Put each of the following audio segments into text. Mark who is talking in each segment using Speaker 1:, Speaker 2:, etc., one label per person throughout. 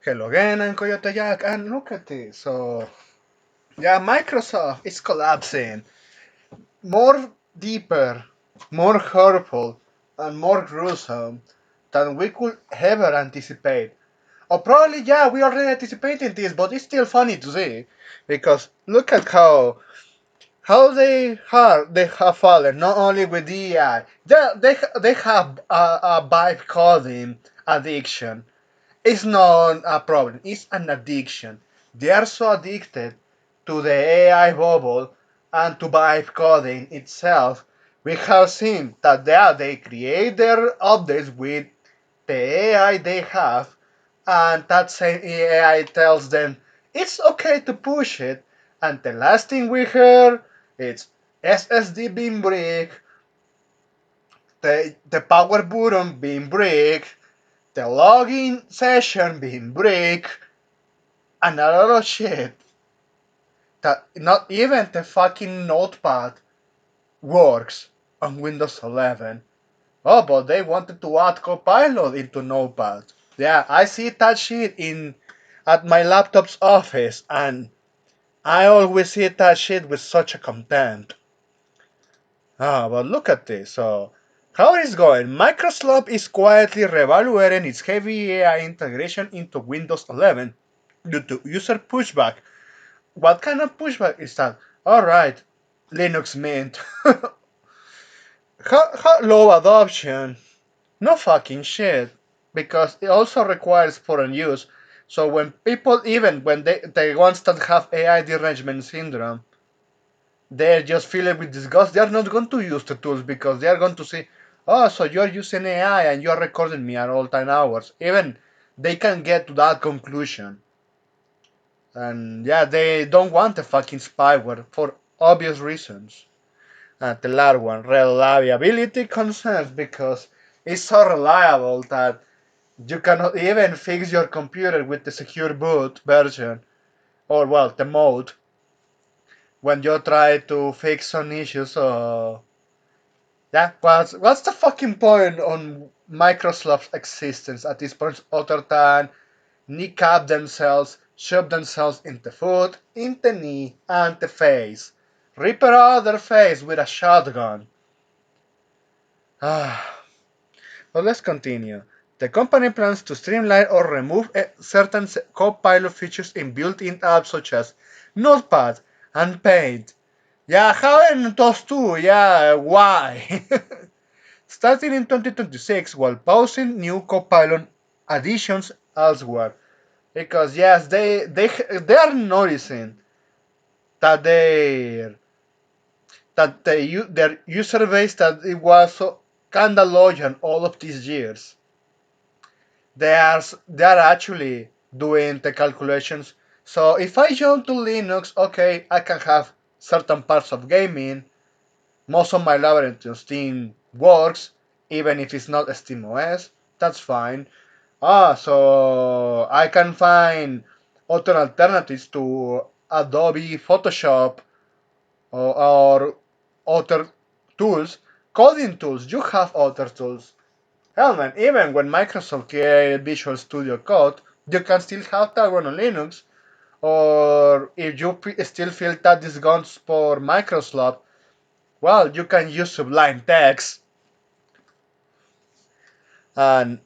Speaker 1: Hello again, I'm Coyote Jack, and look at this. So, yeah, Microsoft is collapsing. More deeper, more hurtful, and more gruesome than we could ever anticipate. Or probably, yeah, we already anticipated this, but it's still funny to see. Because look at how they have fallen, not only with the AI. They have a vibe coding addiction. It's not a problem, it's an addiction. They are so addicted to the AI bubble and to vibe coding itself. We have seen that they create their updates with the AI they have, and that same AI tells them it's okay to push it. And the last thing we heard is SSD being break, the power button being break, the login session being break, and a lot of shit that not even the fucking notepad works on Windows 11. Oh, but they wanted to add Copilot into Notepad. Yeah, I see that shit in at my laptop's office, and I always see that shit with such a contempt. Ah, but look at this. So, how it is going? Microslop is quietly reevaluating its heavy AI integration into Windows 11 due to user pushback. What kind of pushback is that? Alright, Linux Mint. How low adoption? No fucking shit. Because it also requires foreign use. So when people, even when the ones that have AI derangement syndrome, they're just feeling with disgust, they're not going to use the tools because they're going to say, oh, so you're using AI and you're recording me at all time hours. Even they can get to that conclusion. And yeah, they don't want the fucking spyware for obvious reasons. And the last one, reliability concerns, because it's so reliable that you cannot even fix your computer with the secure boot version, or well, the mode, when you try to fix some issues. So yeah, what's the fucking point on Microsoft's existence at this point other than kneecap themselves, shove themselves in the foot, in the knee, and the face. Rip out their face with a shotgun. Ah, but let's continue. The company plans to streamline or remove certain Copilot features in built-in apps such as Notepad and Paint. Yeah, how in those two? Yeah, why? Starting in 2026 while pausing new Copilot additions elsewhere. Because yes, they are noticing that their user base that it was so kinda loyal all of these years. They are actually doing the calculations. So if I jump to Linux, okay, I can have certain parts of gaming. Most of my labyrinth on Steam works, even if it's not Steam OS. That's fine. So I can find other alternatives to Adobe Photoshop or other tools, coding tools. You have other tools. Hell, man, even when Microsoft created Visual Studio Code, you can still have that run on Linux. Or if you still feel that is guns for Microsoft, well, you can use Sublime Text and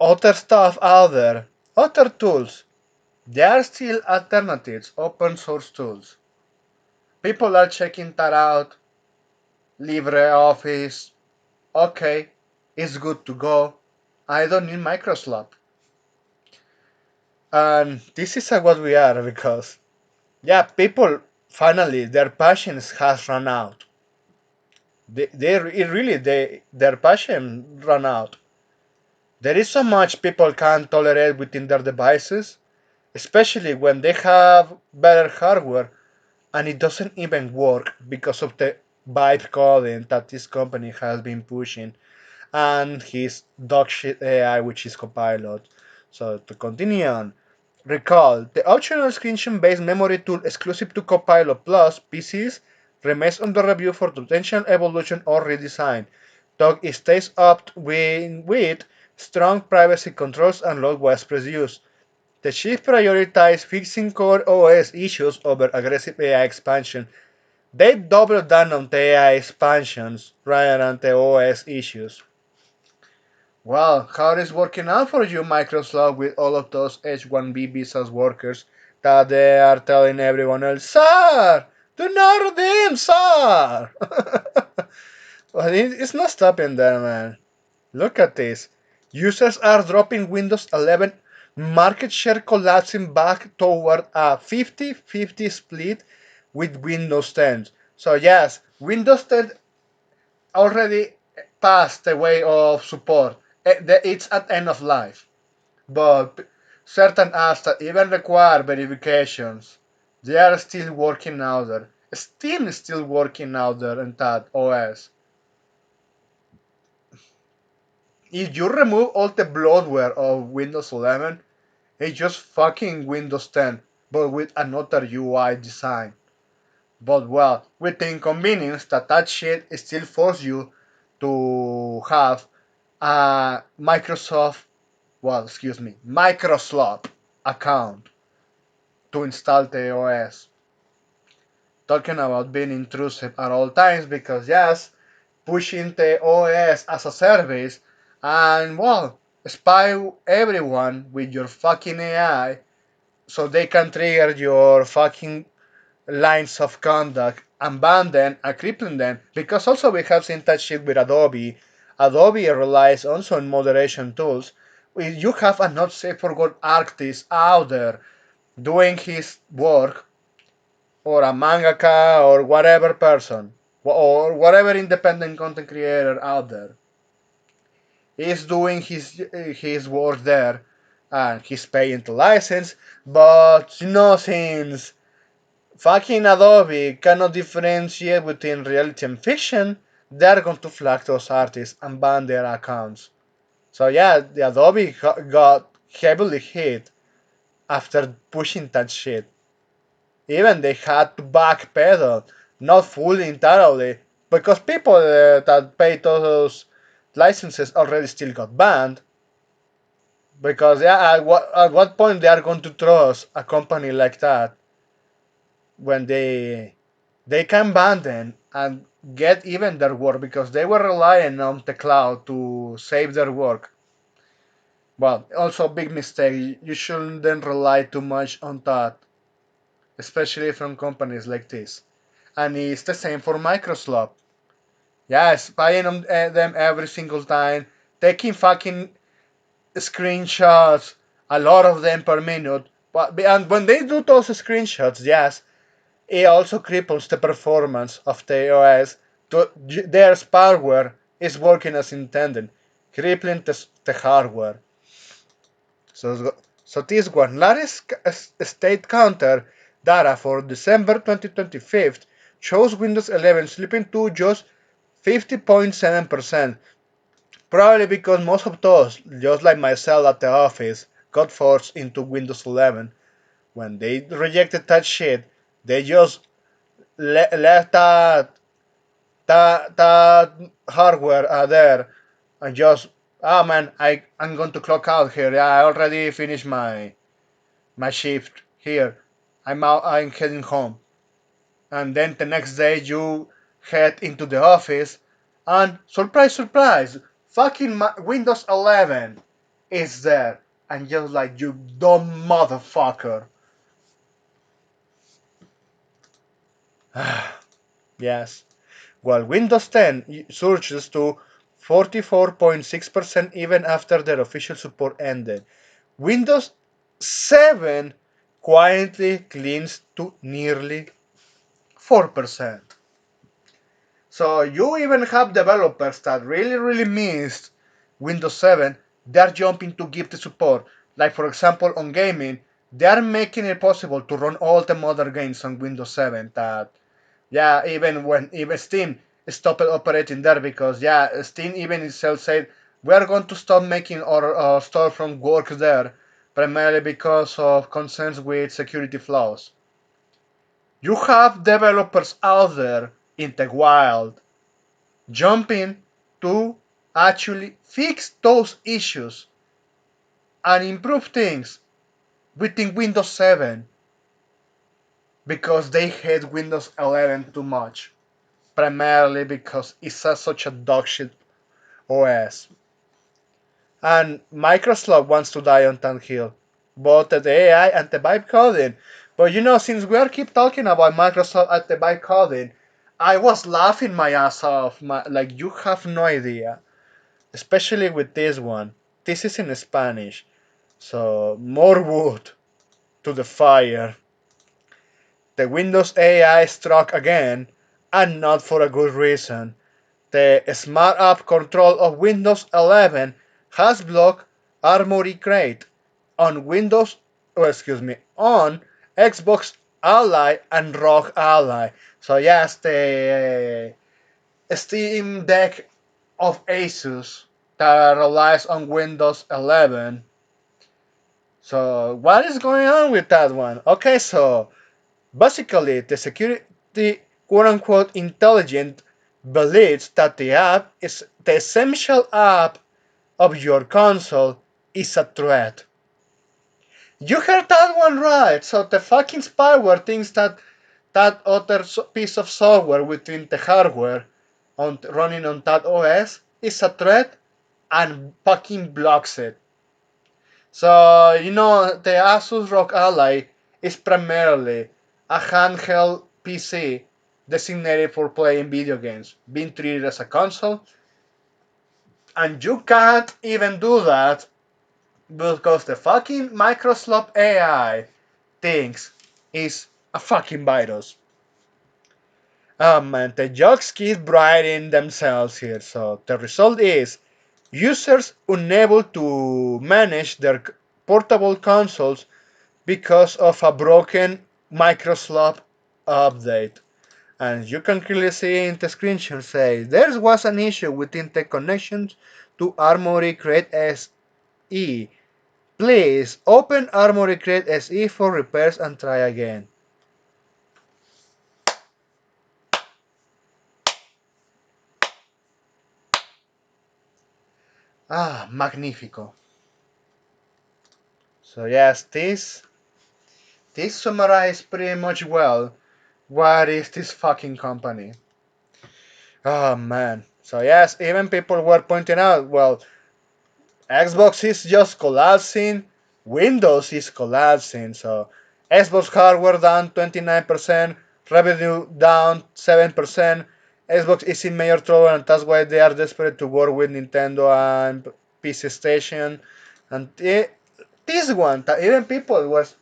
Speaker 1: other stuff out there. Other tools. There are still alternatives, open source tools. People are checking that out. LibreOffice. Okay, it's good to go. I don't need Microslop. And this is what we are because yeah, people finally their patience has run out. Their passion run out. There is so much people can't tolerate within their devices, especially when they have better hardware and it doesn't even work because of the vibe coding that this company has been pushing and his dog shit AI, which is Copilot. So to continue on, recall the optional screenshot-based memory tool exclusive to Copilot Plus PCs remains under review for potential evolution or redesign. Though it stays up with strong privacy controls and low widespread use. The chief prioritized fixing core OS issues over aggressive AI expansion. They doubled down on the AI expansions rather than the OS issues. Well, how is working out for you, Microsoft, with all of those H-1B visas workers that they are telling everyone else, Sir, do not redeem, sir! Well, it's not stopping there, man. Look at this. Users are dropping Windows 11 market share collapsing back toward a 50-50 split with Windows 10. So yes, Windows 10 already passed the way of support. It's at end of life. But certain apps that even require verifications, they are still working out there. Steam is still working out there in that OS. If you remove all the bloatware of Windows 11, it's just fucking Windows 10, but with another UI design. But well, with the inconvenience that that shit still force you to have a microslop account to install the OS. Talking about being intrusive at all times because yes, pushing the OS as a service and well, spy everyone with your fucking AI so they can trigger your fucking lines of conduct and ban them and cripple them because also we have seen that shit with Adobe. Adobe relies also on moderation tools. You have a not safe for work artist out there doing his work or a mangaka or whatever person or whatever independent content creator out there is doing his work there and he's paying the license, but since fucking Adobe cannot differentiate between reality and fiction, they're going to flag those artists and ban their accounts. So yeah, the Adobe got heavily hit after pushing that shit. Even they had to backpedal, not fully entirely, because people that paid those licenses already still got banned. Because yeah, at what point they are going to trust a company like that when they can ban them and get even their work because they were relying on the cloud to save their work. Well, also a big mistake. You shouldn't rely too much on that, especially from companies like this. And it's the same for Microsoft. Yes, buying them every single time, taking fucking screenshots, a lot of them per minute. But and when they do those screenshots, yes, it also cripples the performance of the OS. Their spyware is working as intended, crippling the hardware. So this one, latest state counter data for December 2025 shows Windows 11 slipping to just 50.7%. Probably because most of those, just like myself at the office, got forced into Windows 11. When they rejected that shit, they just left that hardware there and just man, I'm going to clock out here. Yeah, I already finished my shift here. I'm heading home. And then the next day you head into the office and surprise surprise, fucking Windows 11 is there and just like you dumb motherfucker. Yes. While Windows 10 surges to 44.6% even after their official support ended. Windows 7 quietly clings to nearly 4%. So you even have developers that really missed Windows 7, they're jumping to give the support. Like for example on gaming, they're making it possible to run all the modern games on Windows 7 that yeah, even Steam stopped operating there because yeah, Steam even itself said we are going to stop making our storefront work there, primarily because of concerns with security flaws. You have developers out there in the wild jumping to actually fix those issues and improve things within Windows 7 because they hate Windows 11 too much. Primarily because it's such a dogshit OS. And microslop wants to die on that hill, both the AI and the vibe coding. But since we are keep talking about Microsoft and the vibe coding, I was laughing my ass off. Like you have no idea, especially with this one. This is in Spanish, so more wood to the fire. The Windows AI struck again, and not for a good reason. The Smart App Control of Windows 11 has blocked Armoury Crate on on Xbox Ally and ROG Ally. So yes, the Steam Deck of Asus that relies on Windows 11. So what is going on with that one? Okay, so basically the security quote unquote intelligent believes that the app is the essential app of your console is a threat. You heard that one right. So the fucking spyware thinks that that other piece of software within the hardware running on that OS is a threat and fucking blocks it. So the Asus ROG Ally is primarily a handheld PC designated for playing video games, being treated as a console, and you can't even do that because the fucking microslop AI thinks is a fucking virus. Oh man, the jokes keep writing themselves here. So the result is users unable to manage their portable consoles because of a broken microslop update. And you can clearly see in the screenshot say there was an issue within the connections to Armoury Crate SE. Please open Armoury Crate SE for repairs and try again. Ah, magnifico. So yes, this summarizes pretty much well what is this fucking company. Oh man. So yes, even people were pointing out, well, Xbox is just collapsing, Windows is collapsing. So Xbox hardware down 29%, revenue down 7%. Xbox is in major trouble, and that's why they are desperate to work with Nintendo and PC Station. And this one, that even people was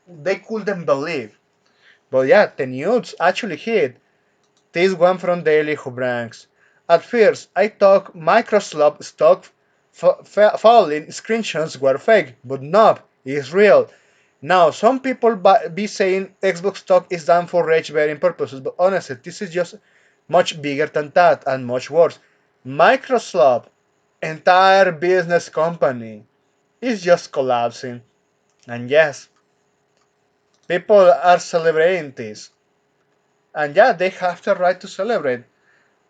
Speaker 1: they couldn't believe. But yeah, the news actually hit. This one from Daily Who Branks. At first, I thought Microsoft stock falling screenshots were fake, but no, it's real. Now, some people be saying Xbox stock is done for rage bearing purposes, but honestly, this is just much bigger than that and much worse. Microsoft, entire business company, is just collapsing. And yes, people are celebrating this. And yeah, they have the right to celebrate.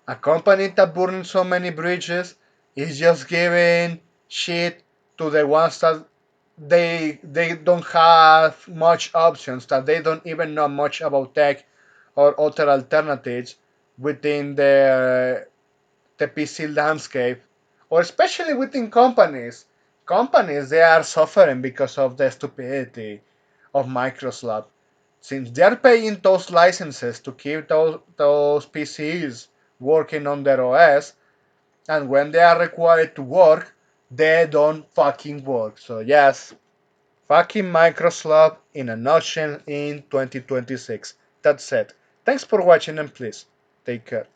Speaker 1: A company that burns so many bridges is just giving shit to the ones that they don't have much options, that they don't even know much about tech or other alternatives within the PC landscape, or especially within companies. Companies they are suffering because of the stupidity of Microsoft, since they are paying those licenses to keep those PCs working on their OS, and when they are required to work, they don't fucking work. So yes, fucking Microsoft in a nutshell in 2026. That's it. Thanks for watching and please take care.